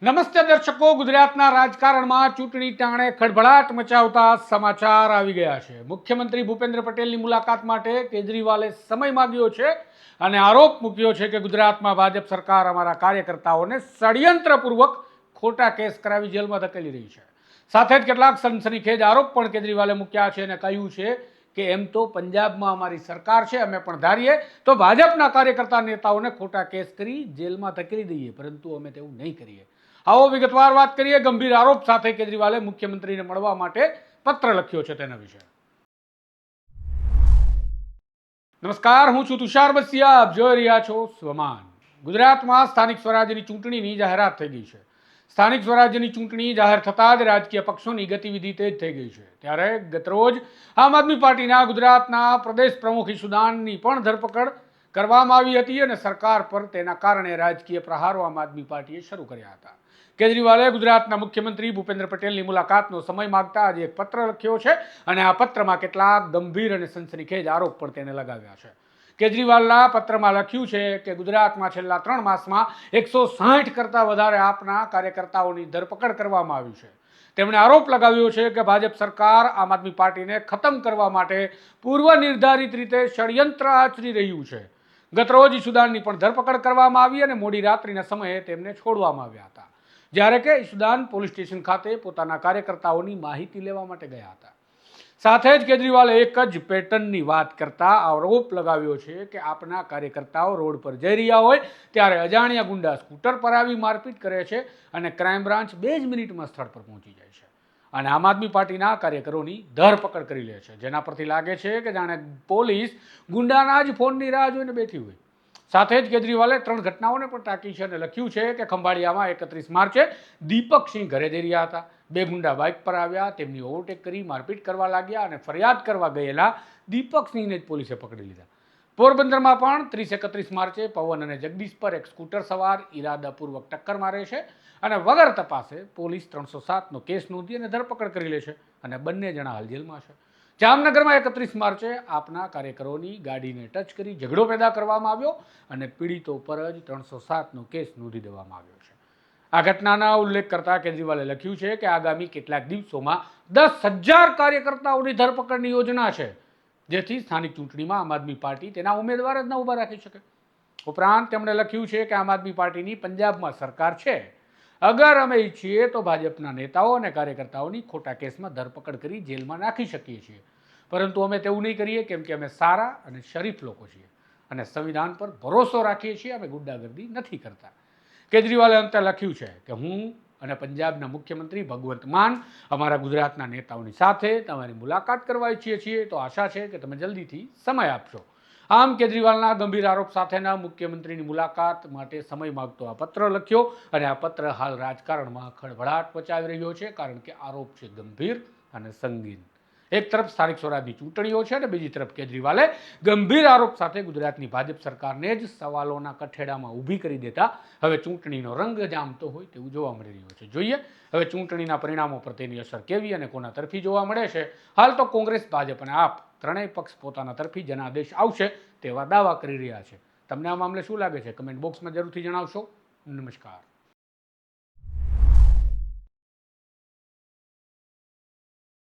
નમસ્તે દર્શકો, ગુજરાતના રાજકારણમાં ચૂંટણી ટાણે ખળભળાટ મચાવતા સમાચાર આવી ગયા છે. મુખ્યમંત્રી ભૂપેન્દ્ર પટેલની મુલાકાત માટે કેજરીવાલે સમય માંગ્યો છે અને આરોપ મૂક્યો છે કે ગુજરાતમાં ભાજપ સરકાર અમારા કાર્યકર્તાઓને ષડયંત્રપૂર્વક ખોટા કેસ કરાવી જેલમાં ધકેલી રહી છે. સાથે જ કેટલાક સનસનીખેજ આરોપ પણ કેજરીવાલે મૂક્યા છે અને કહ્યું છે કે એમ તો પંજાબમાં અમારી સરકાર છે, અમે પણ ધારીએ તો ભાજપના કાર્યકર્તા નેતાઓને ખોટા કેસ કરી જેલમાં ધકેલી દઈએ, પરંતુ અમે તેવું નહીં કરીએ. આવો વિગતવાર વાત કરીએ. ગંભીર આરોપ સાથે કેજરીવાલે મુખ્યમંત્રીને મળવા માટે પત્ર લખ્યો છે તેના વિશે. નમસ્કાર, હું છું તુષાર બસિયા, આપ જોઈ રહ્યા છો સ્વમાન. ગુજરાતમાં સ્થાનિક સ્વરાજ્યની ચૂંટણીની જાહેરાત થઈ ગઈ છે. સ્થાનિક સ્વરાજ્યની ચૂંટણી જાહેર થતાં જ રાજકીય પક્ષોની ગતિવિધિ તેજ થઈ ગઈ છે. ત્યારે ગતરોજ આમ આદમી પાર્ટીના ગુજરાતના પ્રદેશ પ્રમુખ ઈશુદાનની પણ ધરપકડ કરવામાં આવી હતી અને સરકાર પર તેના કારણે રાજકીય પ્રહારો આમ આદમી પાર્ટીએ શરૂ કર્યા હતા. કેજરીવાલે ગુજરાતના મુખ્યમંત્રી ભૂપેન્દ્ર પટેલની મુલાકાતનો સમય માંગતા આજે એક પત્ર લખ્યો છે અને આ પત્રમાં કેટલાક ગંભીર અને સનસનીખેજ આરોપ પણ તેને લગાવ્યા છે. કેજરીવાલના પત્રમાં લખ્યું છે કે ગુજરાતમાં છેલ્લા 3 માસમાં 160 કરતાં વધારે આપના કાર્યકર્તાઓની ધરપકડ કરવામાં આવી છે. તેમણે આરોપ લગાવ્યો છે કે ભાજપ સરકાર આમ આદમી પાર્ટીને ખતમ કરવા માટે પૂર્વ નિર્ધારિત રીતે ષડયંત્ર આચરી રહ્યું છે. ગતરોજ ઈશુદાનની પણ ધરપકડ કરવામાં આવી અને મોડી રાત્રિના સમયે તેમને છોડવામાં આવ્યા હતા, જ્યારે કે ઈશુદાન પોલીસ સ્ટેશન ખાતે પોતાના કાર્યકર્તાઓની માહિતી લેવા માટે ગયા હતા. સાથે જ કેજરીવાલે એક જ પેટર્નની વાત કરતા આરોપ લગાવ્યો છે કે આપના કાર્યકર્તાઓ રોડ પર જઈ રહ્યા હોય ત્યારે અજાણ્યા ગુંડા સ્કૂટર પર આવી મારપીટ કરે છે અને ક્રાઇમ બ્રાન્ચ 2 જ મિનિટમાં સ્થળ પર પહોંચી જાય છે અને આમ આદમી પાર્ટીના કાર્યકરોની ધરપકડ કરી લે છે, જેના પરથી લાગે છે કે જાણે પોલીસ ગુંડાના જ ફોનની રાહ જોઈને બેઠી હોય. સાથે જ કેજરીવાલે 3 ઘટનાઓને પણ ટાંકી છે અને લખ્યું છે કે ખંભાળિયામાં 31 માર્ચે દીપકસિંહ ઘરે જઈ રહ્યા હતા. 2 ગુંડા બાઇક પર આવ્યા, તેમની ઓવરટેક કરી મારપીટ કરવા લાગ્યા અને ફરિયાદ કરવા ગયેલા દીપકસિંહને જ પોલીસે પકડી લીધા. પોરબંદરમાં પણ 30-31 માર્ચે પવન અને જગદીશ પર એક સ્કૂટર સવાર ઈરાદાપૂર્વક ટક્કર મારે છે અને વગર તપાસે પોલીસ 307નો કેસ નોંધી અને ધરપકડ કરી લે છે અને બંને જણા હાલ જેલમાં છે. જામનગરમાં 31 માર્ચે આપના કાર્યકરોની ગાડીને ટચ કરી ઝઘડો પેદા કરવામાં આવ્યો અને પીડિતો પર જ 307નો કેસ નોંધી દેવામાં આવ્યો છે. આ ઘટનાના ઉલ્લેખ કરતા કેજરીવાલે લખ્યું છે કે આગામી કેટલાક દિવસોમાં 10,000 કાર્યકર્તાઓની ધરપકડની યોજના છે, જેથી સ્થાનિક ચૂંટણીમાં આમ આદમી પાર્ટી તેના ઉમેદવાર જ ન ઊભા રાખી શકે. ઉપરાંત તેમણે લખ્યું છે કે આમ આદમી પાર્ટીની પંજાબમાં સરકાર છે. અગર અમે ઈચ્છીએ તો ભાજપના નેતાઓ અને કાર્યકર્તાઓની ખોટા કેસમાં ધરપકડ કરી જેલમાં નાખી શકીએ છીએ, પરંતુ અમે તેવું નહીં કરીએ, કેમ કે અમે સારા અને શરીફ લોકો છીએ અને સંવિધાન પર ભરોસો રાખીએ છીએ. અમે ગુંડાગર્દી નથી કરતા. કેજરીવાલે અંતે લખ્યું છે કે હું અને પંજાબના મુખ્યમંત્રી ભગવંત માન અમારા ગુજરાતના નેતાઓની સાથે તમારી મુલાકાત કરવા ઈચ્છીએ છીએ, તો આશા છે કે તમે જલ્દીથી સમય આપશો. આમ કેજરીવાલના ગંભીર આરોપ સાથેના મુખ્યમંત્રીની મુલાકાત માટે સમય માંગતો આ પત્ર લખ્યો અને આ પત્ર હાલ રાજકારણમાં ખળભળાટ મચાવી રહ્યો છે, કારણ કે આરોપ છે ગંભીર અને સંગીન. એક તરફ સ્થાનિક સ્વરાજની ચૂંટણીઓ છે અને બીજી તરફ કેજરીવાલે ગંભીર આરોપ સાથે ગુજરાતની ભાજપ સરકારને જ સવાલોના કઠેડામાં ઊભી કરી દેતા હવે ચૂંટણીનો રંગ જામતો હોય તેવું જોવા મળી રહ્યું છે. જોઈએ હવે ચૂંટણીના પરિણામો પર તેની અસર કેવી અને કોના તરફી જોવા મળે છે. હાલ તો કોંગ્રેસ, ભાજપ અને આપ ત્રણેય પક્ષ પોતાના તરફી જનાદેશ આવશે તેવા દાવા કરી રહ્યા છે. તમને આ મામલે શું લાગે છે? કમેન્ટ બોક્સમાં જરૂરથી જણાવશો. નમસ્કાર.